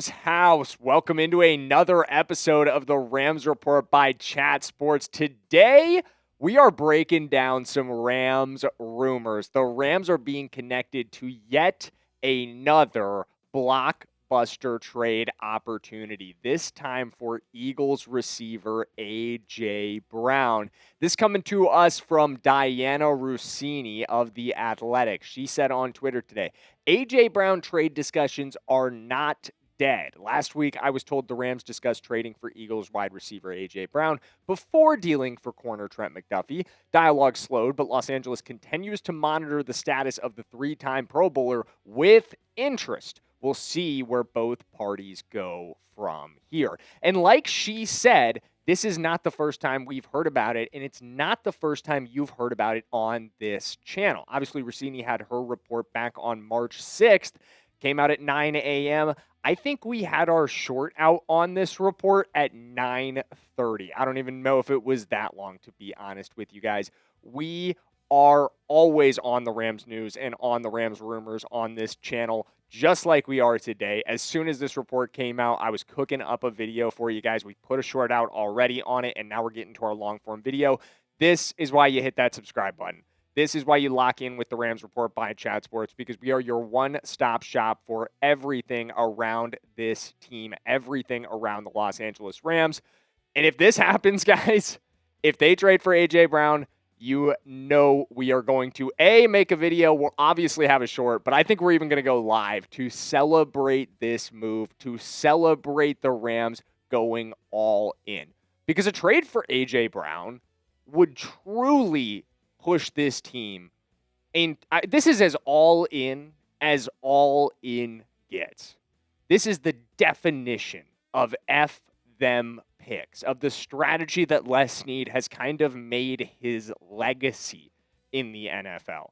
Rams house. Welcome into another episode of the Rams Report by Chat Sports. Today, we are breaking down some Rams rumors. The Rams are being connected to yet another blockbuster trade opportunity, this time for Eagles receiver A.J. Brown. This coming to us from Dianna Russini of The Athletic. She said on Twitter today, A.J. Brown trade discussions are not dead. Last week, I was told the Rams discussed trading for Eagles wide receiver A.J. Brown before dealing for corner Trent McDuffie. Dialogue slowed, but Los Angeles continues to monitor the status of the three-time Pro Bowler with interest. We'll see where both parties go from here. And like she said, this is not the first time we've heard about it, and it's not the first time you've heard about it on this channel. Obviously, Russini had her report back on March 6th, came out at 9 a.m. I think we had our short out on this report at 9:30. I don't even know if it was that long, to be honest with you guys. We are always on the Rams news and on the Rams rumors on this channel, just like we are today. As soon as this report came out, I was cooking up a video for you guys. We put a short out already on it, and now we're getting to our long-form video. This is why you hit that subscribe button. This is why you lock in with the Rams Report by Chat Sports, because we are your one-stop shop for everything around this team, everything around the Los Angeles Rams. And if this happens, guys, if they trade for A.J. Brown, you know we are going to, make a video. We'll obviously have a short, but I think we're even going to go live to celebrate this move, to celebrate the Rams going all in. Because a trade for A.J. Brown would truly push this team. And this is as all in gets. This is the definition of F them picks, of the strategy that Les Snead has kind of made his legacy in the NFL.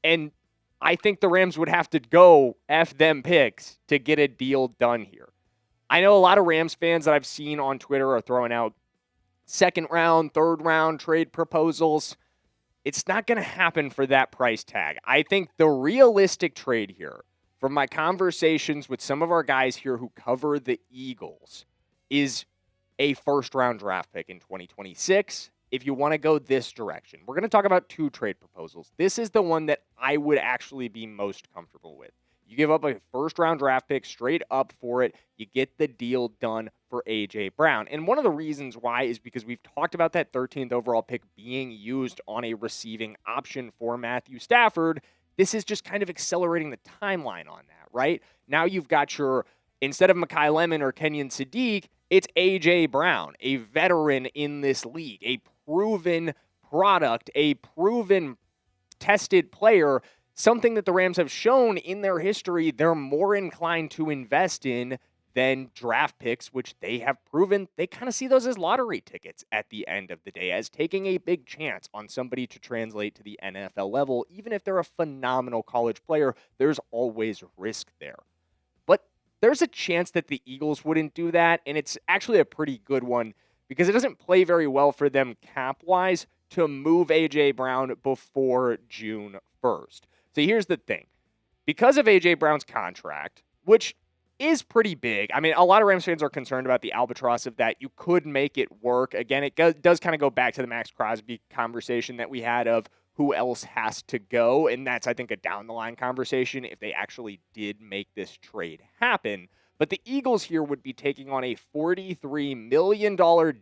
And I think the Rams would have to go F them picks to get a deal done here. I know a lot of Rams fans that I've seen on Twitter are throwing out second round, third round trade proposals. It's not going to happen for that price tag. I think the realistic trade here, from my conversations with some of our guys here who cover the Eagles, is a first-round draft pick in 2026 if you want to go this direction. We're going to talk about two trade proposals. This is the one that I would actually be most comfortable with. You give up a first-round draft pick straight up for it. You get the deal done for A.J. Brown. And one of the reasons why is because we've talked about that 13th overall pick being used on a receiving option for Matthew Stafford. This is just kind of accelerating the timeline on that, right? Now you've got your, instead of Mekhi Lemon or Kenyon Sadiq, it's A.J. Brown, a veteran in this league, a proven product, a proven tested player, something that the Rams have shown in their history they're more inclined to invest in than draft picks, which they have proven they kind of see those as lottery tickets at the end of the day, as taking a big chance on somebody to translate to the NFL level. Even if they're a phenomenal college player, there's always risk there. But there's a chance that the Eagles wouldn't do that, and it's actually a pretty good one because it doesn't play very well for them cap-wise to move A.J. Brown before June 1st. So here's the thing. Because of A.J. Brown's contract, which is pretty big. I mean, a lot of Rams fans are concerned about the albatross of that. You could make it work. Again, it does kind of go back to the Max Crosby conversation that we had of who else has to go, and that's, I think, a down-the-line conversation if they actually did make this trade happen. But the Eagles here would be taking on a $43 million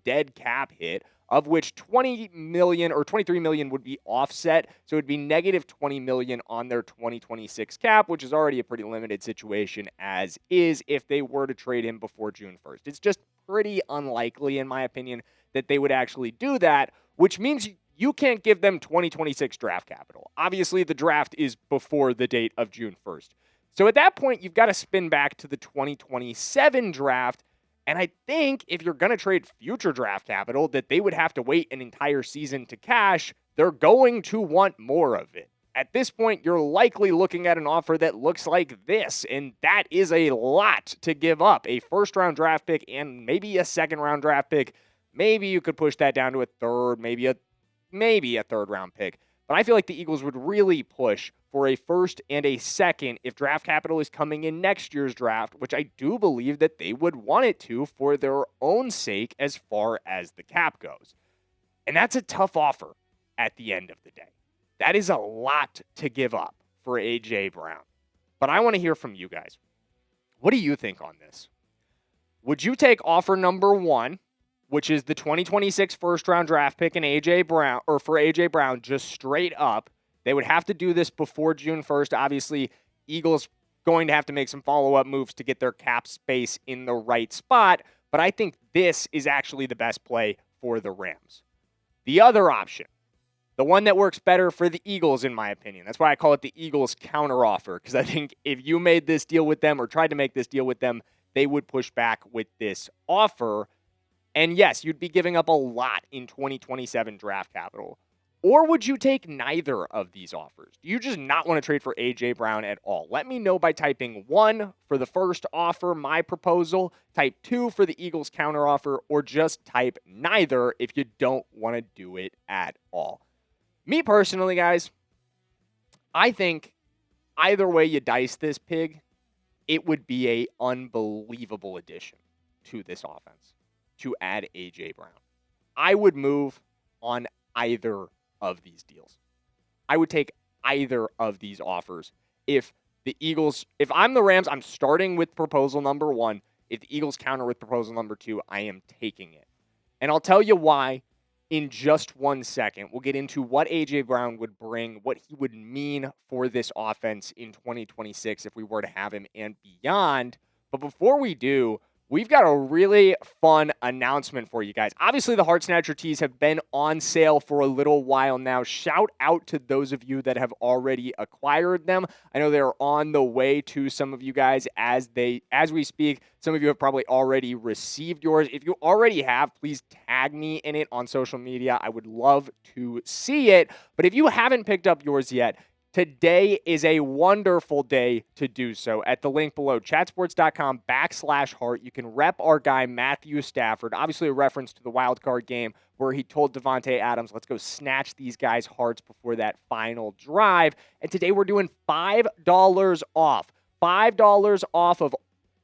dead cap hit, of which $20 million or $23 million would be offset. So it would be negative $20 million on their 2026 cap, which is already a pretty limited situation as is if they were to trade him before June 1st. It's just pretty unlikely, in my opinion, that they would actually do that, which means you can't give them 2026 draft capital. Obviously, the draft is before the date of June 1st. So at that point, you've got to spin back to the 2027 draft. And I think if you're going to trade future draft capital that they would have to wait an entire season to cash, they're going to want more of it. At this point, you're likely looking at an offer that looks like this, and that is a lot to give up. A first-round draft pick and maybe a second-round draft pick. Maybe you could push that down to a third, maybe a third-round pick. But I feel like the Eagles would really push for a first and a second if draft capital is coming in next year's draft, which I do believe that they would want it to for their own sake as far as the cap goes. And that's a tough offer at the end of the day. That is a lot to give up for A.J. Brown. But I want to hear from you guys. What do you think on this? Would you take offer number 1, which is the 2026 first-round draft pick in A.J. Brown, or for A.J. Brown, just straight up? They would have to do this before June 1st. Obviously, Eagles going to have to make some follow-up moves to get their cap space in the right spot, but I think this is actually the best play for the Rams. The other option, the one that works better for the Eagles, in my opinion. That's why I call it the Eagles counteroffer, because I think if you made this deal with them or tried to make this deal with them, they would push back with this offer. And yes, you'd be giving up a lot in 2027 draft capital. Or would you take neither of these offers? Do you just not want to trade for A.J. Brown at all? Let me know by typing 1 for the first offer, my proposal, type 2 for the Eagles counteroffer, or just type neither if you don't want to do it at all. Me personally, guys, I think either way you dice this pig, it would be an unbelievable addition to this offense to add A.J. Brown. I would move on either of these deals. I would take either of these offers. If I'm the Rams, I'm starting with proposal number 1. If the Eagles counter with proposal number 2, I am taking it. And I'll tell you why in just 1 second. We'll get into what A.J. Brown would bring, what he would mean for this offense in 2026 if we were to have him and beyond. But before we do, we've got a really fun announcement for you guys. Obviously, the Heart Snatcher tees have been on sale for a little while now. Shout out to those of you that have already acquired them. I know they're on the way to some of you guys as we speak. Some of you have probably already received yours. If you already have, please tag me in it on social media. I would love to see it. But if you haven't picked up yours yet, today is a wonderful day to do so. At the link below, chatsports.com/heart, you can rep our guy Matthew Stafford. Obviously a reference to the wildcard game where he told Davante Adams, let's go snatch these guys' hearts before that final drive. And today we're doing $5 off. $5 off of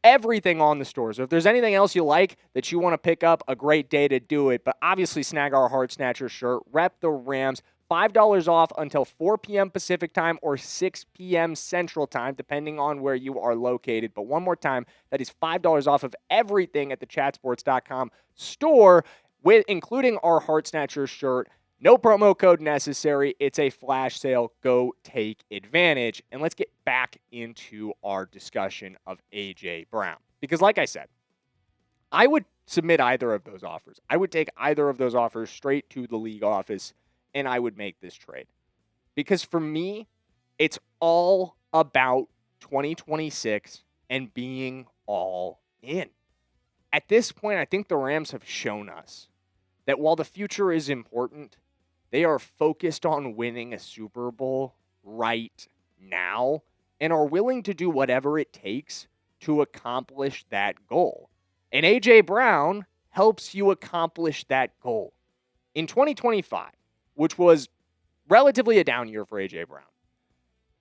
everything on the store. So if there's anything else you like that you want to pick up, a great day to do it. But obviously snag our Heart Snatcher shirt, rep the Rams. $5 off until 4 p.m. Pacific time or 6 p.m. Central time, depending on where you are located. But one more time, that is $5 off of everything at the chatsports.com store, including our Heart Snatcher shirt. No promo code necessary. It's a flash sale. Go take advantage. And let's get back into our discussion of A.J. Brown. Because like I said, I would submit either of those offers. I would take either of those offers straight to the league office, and I would make this trade. Because for me, it's all about 2026 and being all in. At this point, I think the Rams have shown us that while the future is important, they are focused on winning a Super Bowl right now and are willing to do whatever it takes to accomplish that goal. And A.J. Brown helps you accomplish that goal. In 2025, which was relatively a down year for A.J. Brown,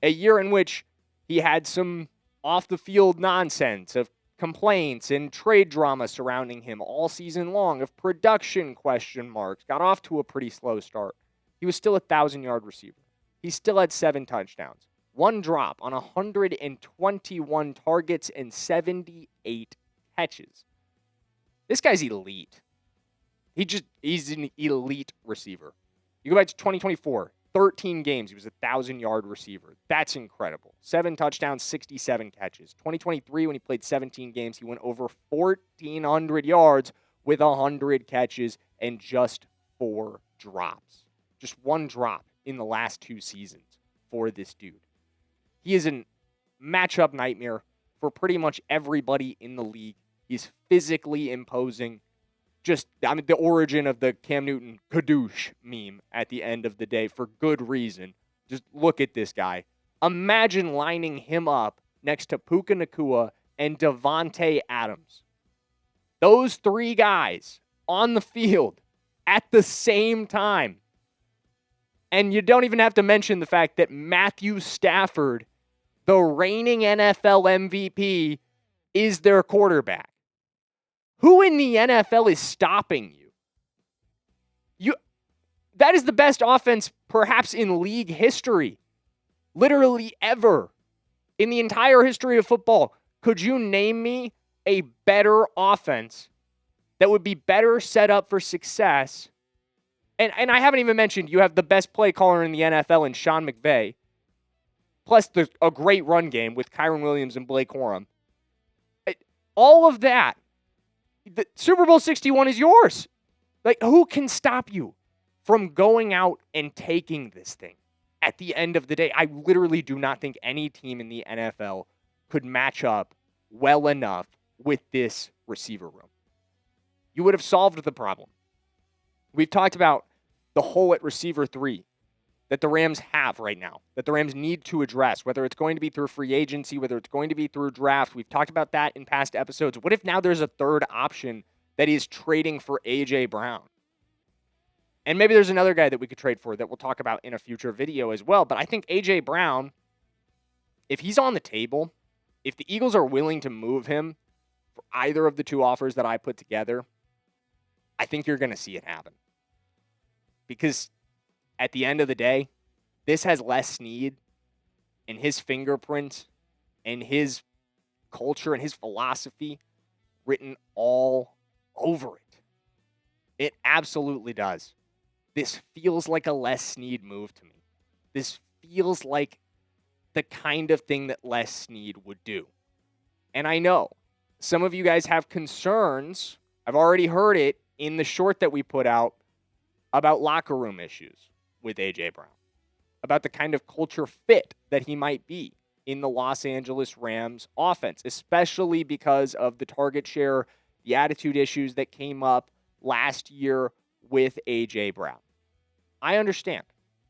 a year in which he had some off-the-field nonsense of complaints and trade drama surrounding him all season long, of production question marks, got off to a pretty slow start. He was still a 1,000-yard receiver. He still had 7 touchdowns, 1 drop on 121 targets and 78 catches. This guy's elite. He's an elite receiver. You go back to 2024, 13 games, he was a 1,000-yard receiver. That's incredible. 7 touchdowns, 67 catches. 2023, when he played 17 games, he went over 1,400 yards with 100 catches and just 4 drops. Just 1 drop in the last 2 seasons for this dude. He is a matchup nightmare for pretty much everybody in the league. He's physically imposing. The origin of the Cam Newton kadoosh meme at the end of the day for good reason. Just look at this guy. Imagine lining him up next to Puka Nacua and Davante Adams. Those 3 guys on the field at the same time. And you don't even have to mention the fact that Matthew Stafford, the reigning NFL MVP, is their quarterback. Who in the NFL is stopping you? That is the best offense perhaps in league history. Literally ever. In the entire history of football. Could you name me a better offense that would be better set up for success? And I haven't even mentioned you have the best play caller in the NFL in Sean McVay. Plus a great run game with Kyron Williams and Blake Corum. All of that. The Super Bowl 61 is yours. Like, who can stop you from going out and taking this thing? At the end of the day, I literally do not think any team in the NFL could match up well enough with this receiver room. You would have solved the problem. We've talked about the hole at receiver 3 that the Rams have right now, that the Rams need to address, whether it's going to be through free agency, whether it's going to be through draft. We've talked about that in past episodes. What if now there's a third option that is trading for A.J. Brown? And maybe there's another guy that we could trade for that we'll talk about in a future video as well. But I think A.J. Brown, if he's on the table, if the Eagles are willing to move him for either of the two offers that I put together, I think you're going to see it happen. Because at the end of the day, this has Les Snead and his fingerprint and his culture and his philosophy written all over it. It absolutely does. This feels like a Les Snead move to me. This feels like the kind of thing that Les Snead would do. And I know some of you guys have concerns. I've already heard it in the short that we put out about locker room issues with A.J. Brown, about the kind of culture fit that he might be in the Los Angeles Rams offense, especially because of the target share, the attitude issues that came up last year with A.J. Brown. I understand.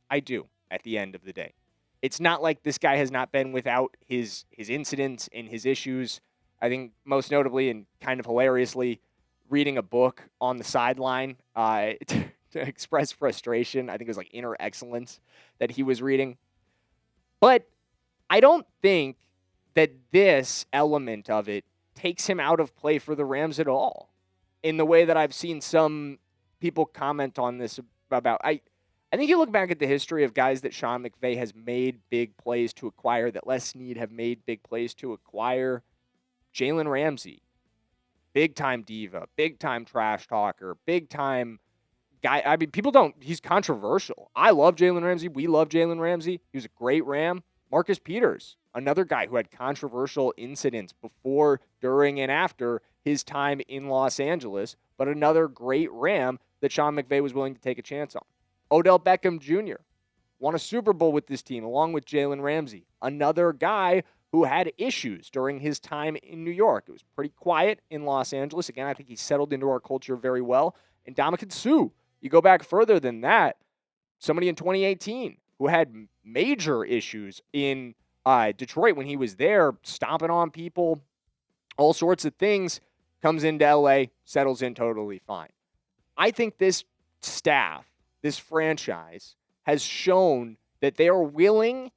I do, at the end of the day. It's not like this guy has not been without his incidents and his issues. I think most notably and kind of hilariously, reading a book on the sideline to express frustration. I think it was like Inner Excellence that he was reading. But I don't think that this element of it takes him out of play for the Rams at all. In the way that I've seen some people comment on this about. I think you look back at the history of guys that Sean McVay has made big plays to acquire, that Les Snead have made big plays to acquire. Jalen Ramsey, big-time diva, big-time trash talker, big-time guy. I mean, people don't, he's controversial. I love Jalen Ramsey. We love Jalen Ramsey. He was a great Ram. Marcus Peters, another guy who had controversial incidents before, during, and after his time in Los Angeles, but another great Ram that Sean McVay was willing to take a chance on. Odell Beckham Jr. won a Super Bowl with this team along with Jalen Ramsey, another guy who had issues during his time in New York. It was pretty quiet in Los Angeles. Again, I think he settled into our culture very well. And Ndamukong Suh, you go back further than that, somebody in 2018 who had major issues in Detroit when he was there, stomping on people, all sorts of things, comes into LA, settles in totally fine. I think this staff, this franchise, has shown that they are willing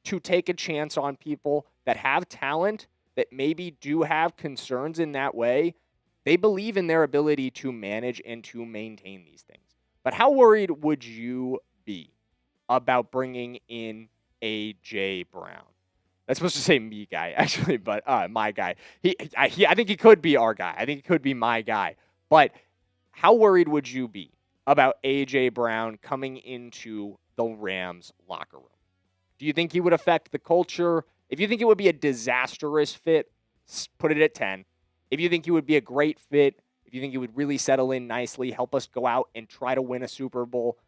to take a chance on people that have talent, that maybe do have concerns in that way. They believe in their ability to manage and to maintain these things. But how worried would you be about bringing in A.J. Brown? That's supposed to say me guy, actually, but my guy. I think he could be our guy. I think he could be my guy. But how worried would you be about A.J. Brown coming into the Rams locker room? Do you think he would affect the culture? If you think it would be a disastrous fit, put it at 10. If you think he would be a great fit, if you think he would really settle in nicely, help us go out and try to win a Super Bowl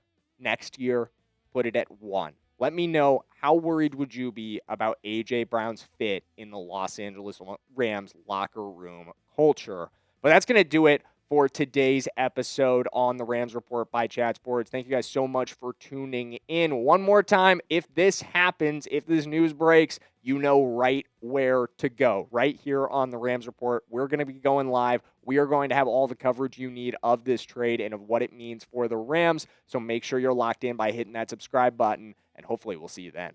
next year, put it at 1. Let me know, how worried would you be about A.J. Brown's fit in the Los Angeles Rams locker room culture? But that's going to do it for today's episode on the Rams Report by Chat Sports. Thank you guys so much for tuning in. One more time, if this happens, if this news breaks, you know right where to go. Right here on the Rams Report, we're going to be going live. We are going to have all the coverage you need of this trade and of what it means for the Rams. So make sure you're locked in by hitting that subscribe button, and hopefully we'll see you then.